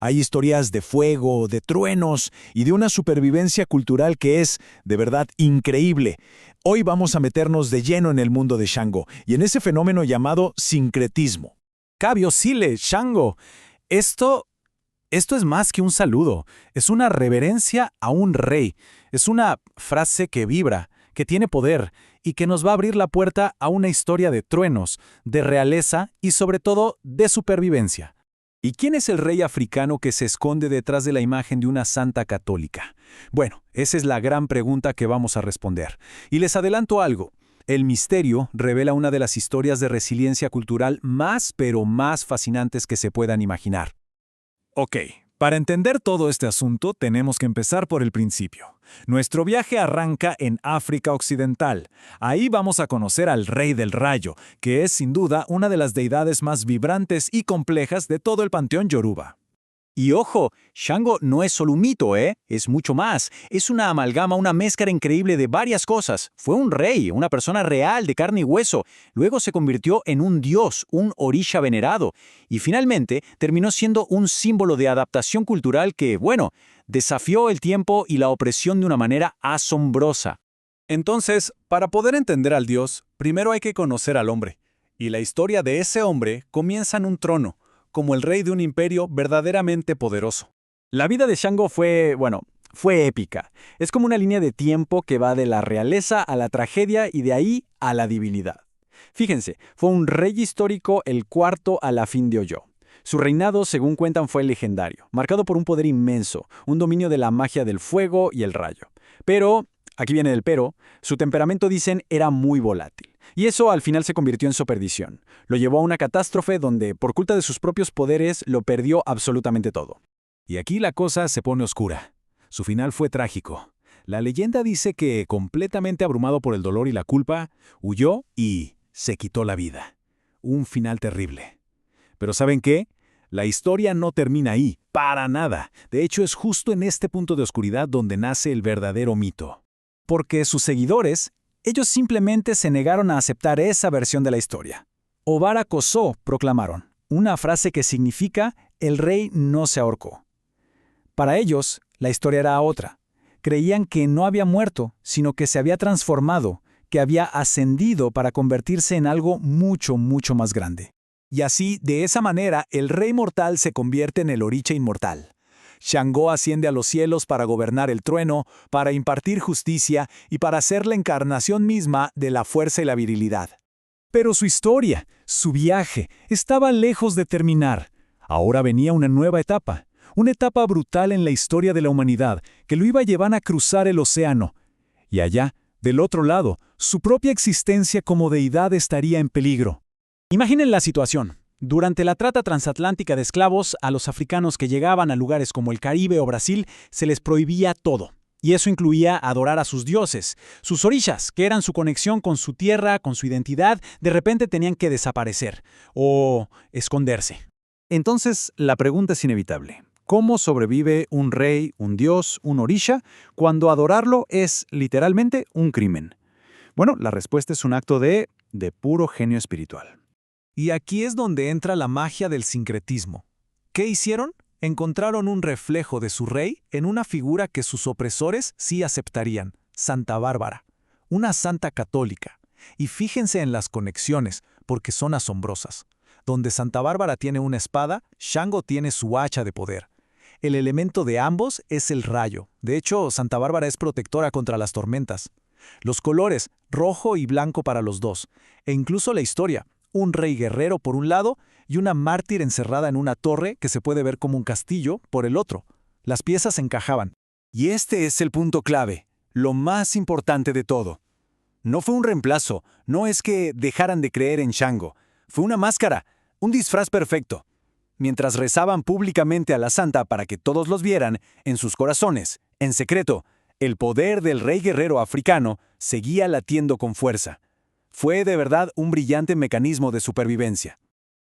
Hay historias de fuego, de truenos y de una supervivencia cultural que es, de verdad, increíble. Hoy vamos a meternos de lleno en el mundo de Shango y en ese fenómeno llamado sincretismo. Cabio, Sile, Shango. Esto, esto es más que un saludo. Es una reverencia a un rey. Es una frase que vibra, que tiene poder y que nos va a abrir la puerta a una historia de truenos, de realeza y sobre todo de supervivencia. ¿Y quién es el rey africano que se esconde detrás de la imagen de una santa católica? Bueno, esa es la gran pregunta que vamos a responder. Y les adelanto algo. El misterio revela una de las historias de resiliencia cultural más pero más fascinantes que se puedan imaginar. Ok, para entender todo este asunto tenemos que empezar por el principio. Nuestro viaje arranca en África Occidental. Ahí vamos a conocer al Rey del Rayo, que es sin duda una de las deidades más vibrantes y complejas de todo el panteón yoruba. Y ojo, Shango no es solo un mito, es mucho más. Es una amalgama, una mezcla increíble de varias cosas. Fue un rey, una persona real de carne y hueso. Luego se convirtió en un dios, un orisha venerado. Y finalmente terminó siendo un símbolo de adaptación cultural que, bueno, desafió el tiempo y la opresión de una manera asombrosa. Entonces, para poder entender al dios, primero hay que conocer al hombre. Y la historia de ese hombre comienza en un trono, como el rey de un imperio verdaderamente poderoso. La vida de Shango fue épica. Es como una línea de tiempo que va de la realeza a la tragedia y de ahí a la divinidad. Fíjense, fue un rey histórico, el cuarto a la fin de Oyo. Su reinado, según cuentan, fue legendario, marcado por un poder inmenso, un dominio de la magia del fuego y el rayo. Pero, aquí viene el pero, su temperamento, dicen, era muy volátil. Y eso al final se convirtió en su perdición. Lo llevó a una catástrofe donde, por culpa de sus propios poderes, lo perdió absolutamente todo. Y aquí la cosa se pone oscura. Su final fue trágico. La leyenda dice que, completamente abrumado por el dolor y la culpa, huyó y se quitó la vida. Un final terrible. Pero ¿saben qué? La historia no termina ahí, para nada. De hecho, es justo en este punto de oscuridad donde nace el verdadero mito. Porque sus seguidores, ellos simplemente se negaron a aceptar esa versión de la historia. Obara Koso, proclamaron, una frase que significa «el rey no se ahorcó». Para ellos, la historia era otra. Creían que no había muerto, sino que se había transformado, que había ascendido para convertirse en algo mucho, mucho más grande. Y así, de esa manera, el rey mortal se convierte en el orisha inmortal. Shango asciende a los cielos para gobernar el trueno, para impartir justicia y para ser la encarnación misma de la fuerza y la virilidad. Pero su historia, su viaje, estaba lejos de terminar. Ahora venía una nueva etapa, una etapa brutal en la historia de la humanidad que lo iba a llevar a cruzar el océano. Y allá, del otro lado, su propia existencia como deidad estaría en peligro. Imaginen la situación. Durante la trata transatlántica de esclavos, a los africanos que llegaban a lugares como el Caribe o Brasil se les prohibía todo. Y eso incluía adorar a sus dioses. Sus orishas, que eran su conexión con su tierra, con su identidad, de repente tenían que desaparecer o esconderse. Entonces, la pregunta es inevitable. ¿Cómo sobrevive un rey, un dios, un orisha, cuando adorarlo es literalmente un crimen? Bueno, la respuesta es un acto de puro genio espiritual. Y aquí es donde entra la magia del sincretismo. ¿Qué hicieron? Encontraron un reflejo de su rey en una figura que sus opresores sí aceptarían, Santa Bárbara, una santa católica. Y fíjense en las conexiones, porque son asombrosas. Donde Santa Bárbara tiene una espada, Shango tiene su hacha de poder. El elemento de ambos es el rayo. De hecho, Santa Bárbara es protectora contra las tormentas. Los colores, rojo y blanco para los dos. E incluso la historia. Un rey guerrero por un lado y una mártir encerrada en una torre que se puede ver como un castillo por el otro. Las piezas encajaban. Y este es el punto clave, lo más importante de todo. No fue un reemplazo, no es que dejaran de creer en Shango. Fue una máscara, un disfraz perfecto. Mientras rezaban públicamente a la santa para que todos los vieran, en sus corazones, en secreto, el poder del rey guerrero africano seguía latiendo con fuerza. Fue de verdad un brillante mecanismo de supervivencia.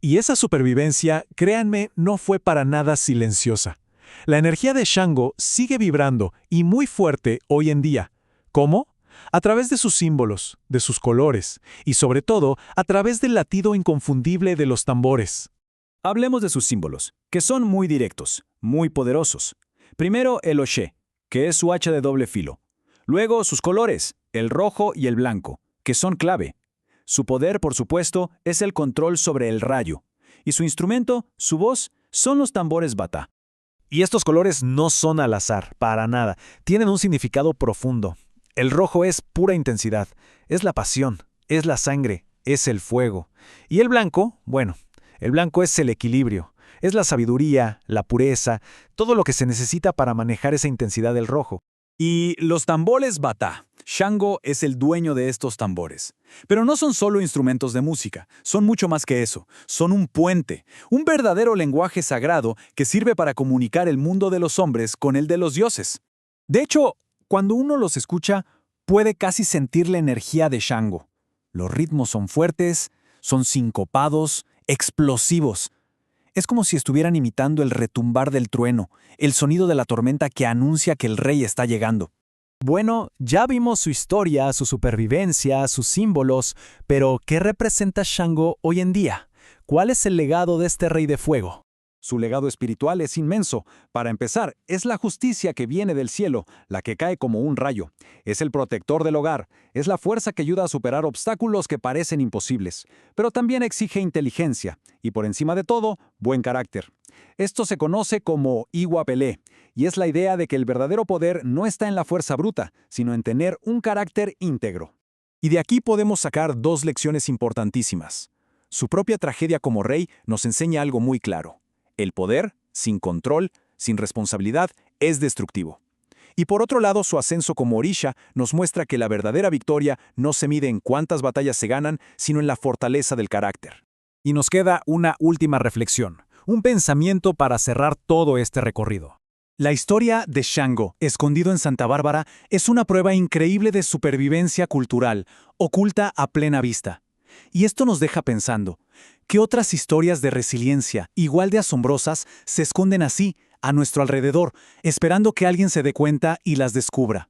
Y esa supervivencia, créanme, no fue para nada silenciosa. La energía de Shango sigue vibrando y muy fuerte hoy en día. ¿Cómo? A través de sus símbolos, de sus colores y sobre todo a través del latido inconfundible de los tambores. Hablemos de sus símbolos, que son muy directos. muy poderosos. Primero el Oshé, que es su hacha de doble filo. Luego sus colores, el rojo y el blanco, que son clave. Su poder, por supuesto, es el control sobre el rayo. Y su instrumento, su voz, son los tambores bata. Y estos colores no son al azar, para nada. Tienen un significado profundo. El rojo es pura intensidad, es la pasión, es la sangre, es el fuego. Y el blanco, bueno, el blanco es el equilibrio, es la sabiduría, la pureza, todo lo que se necesita para manejar esa intensidad del rojo. Y los tambores bata. Shango es el dueño de estos tambores. Pero no son solo instrumentos de música, son mucho más que eso. Son un puente, un verdadero lenguaje sagrado que sirve para comunicar el mundo de los hombres con el de los dioses. De hecho, cuando uno los escucha, puede casi sentir la energía de Shango. Los ritmos son fuertes, son sincopados, explosivos. Es como si estuvieran imitando el retumbar del trueno, el sonido de la tormenta que anuncia que el rey está llegando. Bueno, ya vimos su historia, su supervivencia, sus símbolos, pero ¿qué representa Shango hoy en día? ¿Cuál es el legado de este rey de fuego? Su legado espiritual es inmenso. Para empezar, es la justicia que viene del cielo, la que cae como un rayo. Es el protector del hogar, es la fuerza que ayuda a superar obstáculos que parecen imposibles. Pero también exige inteligencia y, por encima de todo, buen carácter. Esto se conoce como Iwa Pelé, y es la idea de que el verdadero poder no está en la fuerza bruta, sino en tener un carácter íntegro. Y de aquí podemos sacar dos lecciones importantísimas. Su propia tragedia como rey nos enseña algo muy claro. El poder, sin control, sin responsabilidad, es destructivo. Y por otro lado, su ascenso como orisha nos muestra que la verdadera victoria no se mide en cuántas batallas se ganan, sino en la fortaleza del carácter. Y nos queda una última reflexión, un pensamiento para cerrar todo este recorrido. La historia de Shango, escondido en Santa Bárbara, es una prueba increíble de supervivencia cultural, oculta a plena vista. Y esto nos deja pensando, ¿qué otras historias de resiliencia, igual de asombrosas, se esconden así, a nuestro alrededor, esperando que alguien se dé cuenta y las descubra?